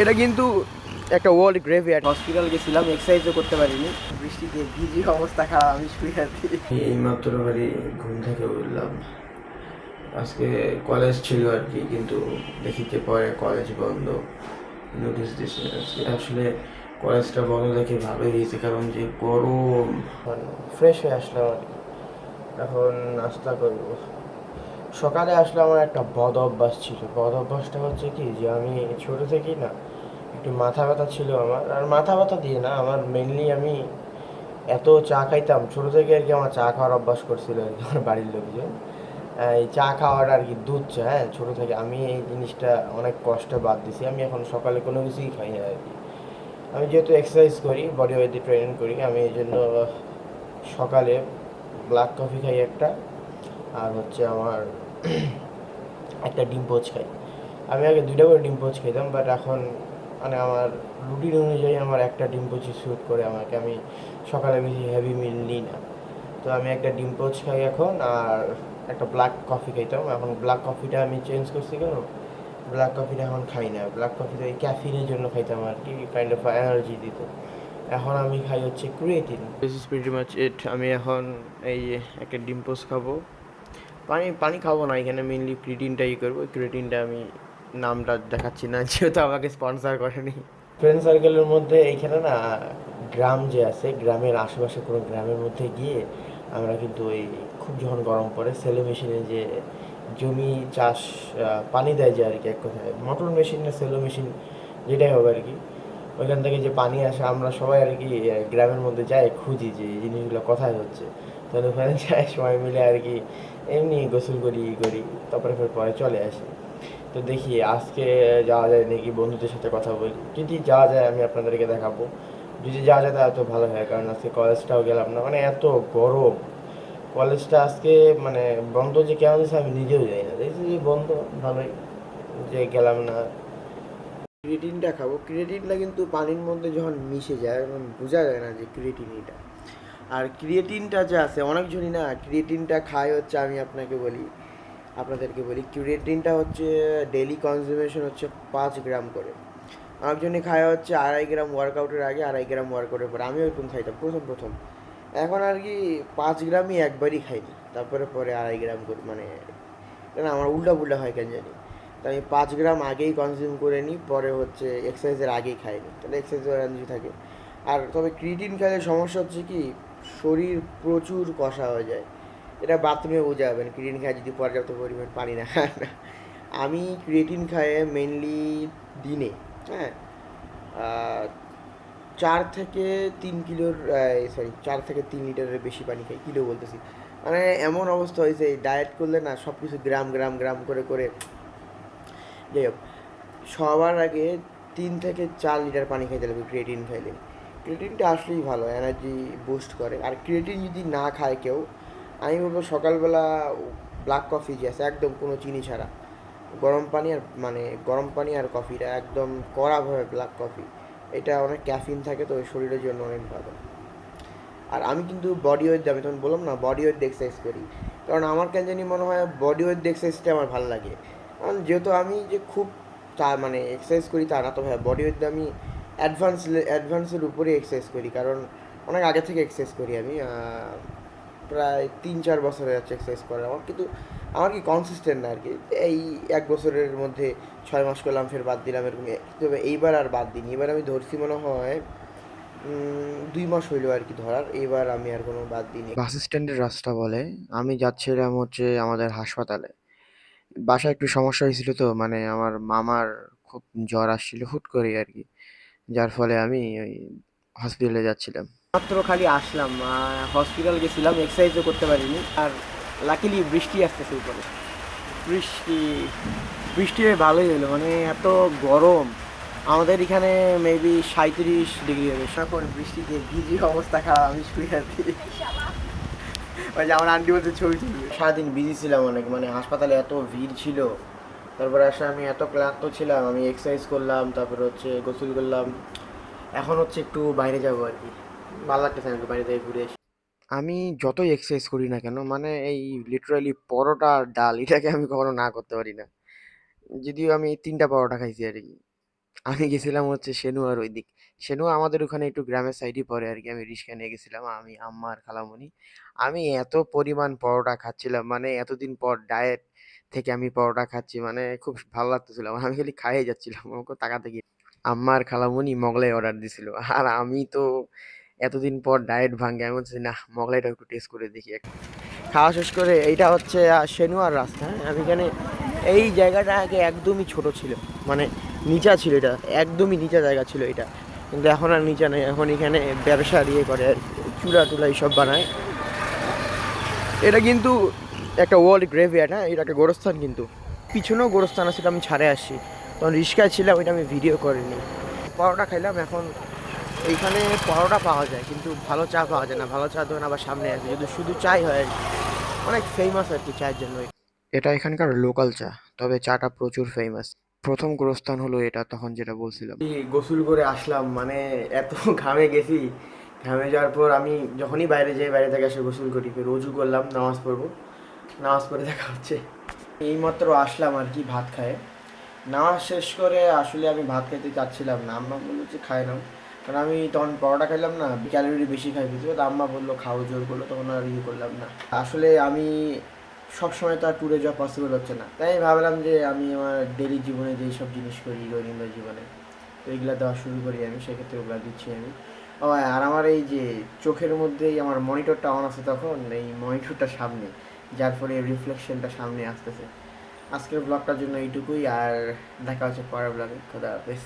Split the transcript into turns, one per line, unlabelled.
এটা কিন্তু একটা ওয়ার্ল্ড গ্রেভইয়ার্ড। হসপিটাল গেছিলাম, এক্সারসাইজও করতে পারিনি, বৃষ্টিতে ভিজি অবস্থা খারাপ, আমি শুয়ে আছি।
এইমাত্র বাড়ি ঘুম থেকে উঠলাম। আজকে কলেজ ছিল আর কি, কিন্তু দেখি যে পরে কলেজ বন্ধ নোটিশ দিছে। আজকে আসলে কলেজটা বন্ধ দেখে ভালোই হয়েছে, কারণ যে গরম।
মানে ফ্রেশ হয়ে আসলাম আর কি, এখন নাস্তা করবো। সকালে আসলে আমার একটা বদ অভ্যাস ছিল। বদ অভ্যাসটা হচ্ছে কি, যে আমি ছোট থেকেই না একটু মাথা ব্যথা ছিল আমার। আর মাথা ব্যথা দিয়ে না, আমার মেনলি আমি এত চা খাইতাম ছোট থেকে আর কি, আমার চা খাওয়ার অভ্যাস করছিল আর কি আমার বাড়ির লোকজন। এই চা খাওয়াটা আর কি, দুধ চা, হ্যাঁ, ছোটো থেকে আমি এই জিনিসটা অনেক কষ্টে বাদ দিছি। আমি এখন সকালে কোনো কিছুই খাই না আর কি। আমি যেহেতু এক্সারসাইজ করি, বডি ওয়েটে ট্রেনিং করি, আমি এই জন্য সকালে ব্ল্যাক কফি খাই একটা, আর হচ্ছে আমার একটা ডিম পোচ খাই। আমি আগে দুইটা করে ডিম পোচ খেতাম, বাট এখন মানে আমার রুটিন অনুযায়ী আমার একটা ডিম পোচই স্যুট করে আমাকে। আমি সকালে বেশি হেভি মিল নিই না, তো আমি একটা ডিম পোচ খাই এখন, আর একটা ব্ল্যাক কফি খাইতাম। এখন ব্ল্যাক কফিটা আমি চেঞ্জ করছি, কেন ব্ল্যাক কফিটা এখন খাই না। ব্ল্যাক কফিটা ওই ক্যাফিনের জন্য খাইতাম আর কি, কাইন্ড অফ এনার্জি দিত। এখন আমি খাই হচ্ছে creatine. This is pretty much ইট। আমি এখন এই একটা ডিম পোচ খাবো, পানি পানি খাবো না, এখানে মেনলি ক্রিয়েটিনটাই করবো। ক্রিয়েটিনটা আমি নামটা দেখাচ্ছি না, যেহেতু আমাকে স্পন্সর করেনি। ফ্রেন্ড সার্কেলের মধ্যে এইখানে না, গ্রাম যে আছে, গ্রামের আশেপাশে কোনো গ্রামের মধ্যে গিয়ে আমরা কিন্তু ওই খুব যখন গরম পড়ে সেলো মেশিনে যে জমি চাষ পানি দেয় যে আর কি, এক কথায় মোটর মেশিন না সেলো মেশিন, যেটাই হবে আর কি, ওইখান থেকে যে পানি আসে, আমরা সবাই আর কি গ্রামের মধ্যে যাই খুঁজি যে এই জিনিসগুলো কোথায় হচ্ছে। তাহলে ওখানে যাই সবাই মিলে আর কি, এমনি গোসল করি করি, তারপরে ফের পরে চলে আসি। তো দেখি আজকে যাওয়া যায় নাকি, বন্ধুদের সাথে কথা বলি, যদি যাওয়া যায় আমি আপনাদেরকে দেখাবো। যদি যাওয়া যায় তাহলে তো ভালো হয়, কারণ আজকে কলেজটাও গেলাম না, মানে এত গরম। কলেজটা আজকে মানে বন্ধ যে কেন দিয়েছে আমি নিজেও জানি না, দেখছি যে বন্ধ, ভালোই যে গেলাম না। ক্রিয়েটিনটা খাবো। ক্রিয়েটিনটা কিন্তু পানির মধ্যে যখন মিশে যায় বোঝা যায় না যে ক্রিয়েটিন এটা। আর ক্রিয়েটিনটা যে আছে, অনেকজনই না ক্রিয়েটিনটা খায় হচ্ছে, আমি আপনাদেরকে বলি, ক্রিয়েটিনটা হচ্ছে ডেইলি কনজিউমেশন হচ্ছে 5 গ্রাম করে। অনেকজনই খায় হচ্ছে 2.5 গ্রাম ওয়ার্কআউটের আগে, 2.5 গ্রাম ওয়ার্কআউটের পরে। আমিও এরকম খাইতাম প্রথম প্রথম। এখন আর কি 5 গ্রামই একবারই খাইনি, তারপরে পরে 2.5 গ্রাম করে, মানে কেন আমার উল্টা পুল্টা হয় কেন জানি। তো আমি 5 গ্রাম আগেই কনজিউম করে নিই, পরে হচ্ছে এক্সারসাইজের আগেই খাই নি, তাহলে এক্সারসাইজের এনার্জি থাকে। আর তবে ক্রিয়েটিন খেলে সমস্যা হচ্ছে কি, শরীর প্রচুর কষা হয়ে যায়। এটা বাথরুমে বোঝা যাবেন, ক্রিয়েটিন খায় যদি পর্যাপ্ত পরিমাণ পানি না খায় না। আমি ক্রিয়েটিন খাই মেনলি দিনে, হ্যাঁ, 4 থেকে 3 কিলোর, সরি, 4 থেকে 3 লিটারের বেশি পানি খাই, কিলো বলতেছি। মানে এমন অবস্থা হয়েছে, ডায়েট করলে না সব কিছু গ্রাম গ্রাম গ্রাম করে করে, যাই হোক, সবার আগে 3 থেকে 4 লিটার পানি খাইতে লাগবে ক্রিয়েটিন খাইলে। ক্রিয়েটিনটা আসলেই ভালো, এনার্জি বুস্ট করে। আর ক্রিয়েটিন যদি না খায় কেউ, আমি বলবো সকালবেলা ব্ল্যাক কফি যে আছে, একদম কোনো চিনি ছাড়া, গরম পানি আর মানে গরম পানি আর কফিটা একদম কড়াভাবে ব্ল্যাক কফি, এটা অনেক ক্যাফিন থাকে, তো ওই শরীরের জন্য অনেক ভালো। আর আমি কিন্তু বডি ওয়েট, আমি তখন বললাম না বডি ওয়েট এক্সারসাইজ করি, কারণ আমার কেন জানি মনে হয় বডি ওয়েট এক্সারসাইজটা আমার ভালো লাগে। কারণ যেহেতু আমি যে খুব তা মানে এক্সারসাইজ করি তা না, তো হ্যাঁ বডি ওয়েট আমি অ্যাডভান্সের উপরে এক্সারসাইজ করি, কারণ অনেক আগে থেকে এক্সারসাইজ করি আমি, প্রায় 3-4 বছর হয়ে যাচ্ছে এক্সারসাইজ করা আমার, কিন্তু আমার কি কনসিস্টেন্ট না আর কি। এই 1 বছরের মধ্যে 6 মাস করলাম, ফের বাদ দিলাম, এরকম। তবে এইবার আর বাদ দিইনি, এবার আমি ধরছি মনে হয় 2 মাস হইলো আর কি ধরার, এইবার আমি আর কোনো বাদ দিইনি। বাস স্ট্যান্ডের রাস্তা বলে, আমি যাচ্ছিলাম হচ্ছে আমাদের হাসপাতালে। বাসায় একটু সমস্যা হয়েছিল, তো মানে আমার মামার খুব জ্বর আসছিল হুট করে আর কি, যার ফলে আমি ওই হসপিটালে যাচ্ছিলাম। মাত্র খালি আসলাম, হসপিটাল গেছিলাম, এক্সারসাইজও করতে পারিনি। আর লাকিলি বৃষ্টি আসতেছে উপরে, বৃষ্টি বৃষ্টি হয়ে ভালোই হলো, মানে এত গরম। আমাদের এখানে মেবি 37 ডিগ্রি হবে, এখন বৃষ্টিতে ভিজি অবস্থা খারাপ, আমি শুয়ে আছি। ওই যে আমার আন্টি বলতে ছবি তুলবে। সারাদিন বিজি ছিলাম অনেক, মানে হাসপাতালে এত ভিড় ছিল। তারপরে আসে আমি এত ক্লান্ত ছিলাম, আমি এক্সারসাইজ করলাম, তারপরে হচ্ছে গোসল করলাম। এখন হচ্ছে একটু বাইরে যাবো আর কি, ভালো লাগতেছে না একটু বাইরে থেকে ঘুরে এসে। আমি যতই এক্সারসাইজ করি না কেন, মানে এই লিটারালি পরোটা আর ডাল এটাকে আমি কখনো না করতে পারি না। যদিও আমি 3টা পরোটা খাইছি আর কি, আমি গেছিলাম হচ্ছে সেনুয়ার ওই দিক। সেনুয়া আমাদের ওখানে একটু গ্রামের সাইডই পড়ে আরকি। আমি রিক্সা নিয়ে গেছিলাম। আমি, আম্মা আর খালামণি। আমি এত পরিমাণ পরোটা খাচ্ছিলাম, মানে এতদিন পর ডায়েট থেকে আমি পরোটা খাচ্ছি, মানে খুব ভালো লাগতেছিল আমার। আমি খালি খাইয়ে যাচ্ছিলাম। আমাকে তাকাতে গিয়ে আম্মা আর খালামণি মোগলাই অর্ডার দিছিল। আর আমি তো এতদিন পর ডায়েট ভাঙ্গে আমি বলছি, "নাহ, মোগলাইটা একটু টেস্ট করে দেখি।" খাওয়া শেষ করে এইটা হচ্ছে সেনুয়ার রাস্তা, হ্যাঁ? আমি এখানে এই জায়গাটা আগে একদমই ছোট ছিল, মানে নিচা ছিল এটা, একদমই নিচা জায়গা ছিল এটা, কিন্তু এখন আর নিচা নেই, এখন এখানে ব্যবসা দিয়ে করে আর কি, চূড়া টুলা এইসব বানায়। এটা কিন্তু একটা ওয়ার্ল্ড গ্রেভইয়ার্ড, হ্যাঁ, এটা একটা গোরস্থান, কিন্তু পিছনেও গোরস্থান আছে, সেটা আমি ছাড়ে আসছি, তখন রিক্সায় ছিলাম, ওইটা আমি ভিডিও করিনি। পরোটা খাইলাম এখন। এইখানে পরোটা পাওয়া যায় কিন্তু ভালো চা পাওয়া যায় না, ভালো চা দোকান আবার সামনে আছে, যদি শুধু চাই হয় আর কি। অনেক ফেমাস আর কি চায়ের জন্য এটা, এখানকার লোকাল চা, তবে চাটা প্রচুর ফেমাস। প্রথম গোরস্থান হলো এটা, তখন যেটা বলছিলাম। গোসল করে আসলাম, মানে এত ঘামে গেছি। ঘামে যাওয়ার পর আমি যখনই বাইরে যাই, বাইরে থেকে এসে গোসল করি, ফের রুজু করলাম, নামাজ পড়বো। নামাজ পড়ে দেখা হচ্ছে। এইমাত্র আসলাম আর কি ভাত খায়। নামাজ শেষ করে আসলে আমি ভাত খেতে চাচ্ছিলাম না, আম্মা বললো যে খায় নাও, কারণ আমি তখন পরোটা খাইলাম না, ক্যালোরি বেশি খাই ফেলছি, তো আম্মা বললো খাও, জোর করলো, তখন আর ইয়ে করলাম না। আসলে আমি সবসময় তো আর ট্যুরে যাওয়া পসিবল হচ্ছে না, তাই আমি ভাবলাম যে আমি আমার ডেলি জীবনে যেই সব জিনিস করি দৈনন্দিন জীবনে, তো এইগুলো দেওয়া শুরু করি আমি, সেক্ষেত্রে ওগুলো দিচ্ছি আমি। ও হ্যাঁ, আর আমার এই যে চোখের মধ্যেই আমার মনিটরটা অন আছে, তখন এই মনিটরটা সামনে, যার ফলে রিফ্লেকশনটা সামনে আসতেছে। আজকের ব্লগটার জন্য এইটুকুই, আর দেখা হচ্ছে পরের ব্লগে। খোদা হাফেজ।